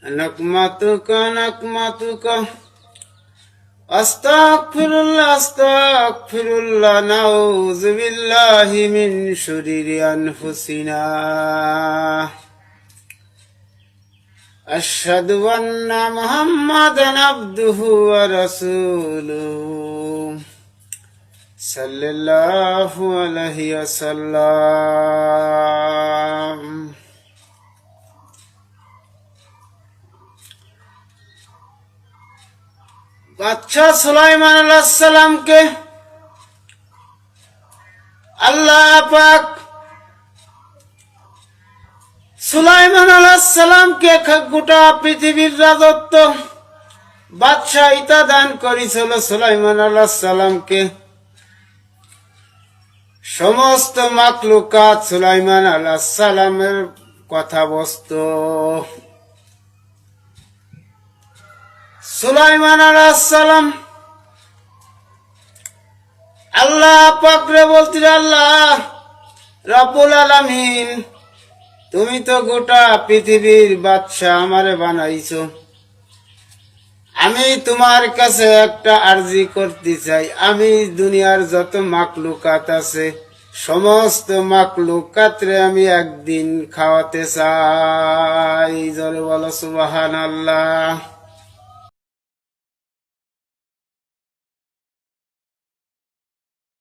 নাকমাতুকা আস্তাগফিরুল্লাহ নাউযু বিল্লাহি মিন শুরুরি আনফুসিনা আশহাদু আন্না মুহাম্মাদান আবদুহু ওয়া রাসূলুহু সাল্লাল্লাহু আলাইহি ওয়াসাল্লাম। বাদশাহ সুলাইমান আলাইহিস সালামকে আল্লাহ পাক সুলাইমান আলাইহিস সালামকে গোটা পৃথিবীর রাজত্ব বাদশাহিতা দান করেছিল। সুলাইমান আলাইহিস সালামকে সমস্ত মাখলুকাত সুলাইমান আলাইহিস সালামের কথা বলতো। সুলাইমান আলাইহিস সালাম আল্লাহ পাকরে বলতে, আল্লাহ রব্বুল আলামিন, তুমি তো গোটা পৃথিবীর বাদশাহ আমারে বানাইছো, আমি তোমার কাছে একটা আরজি করতে চাই। আমি দুনিয়ার যত মাখলুকাত আছে সমস্ত মাখলুকাতরে আমি একদিন খাওয়াতে চাই। জোরে বলো সুবহানাল্লাহ।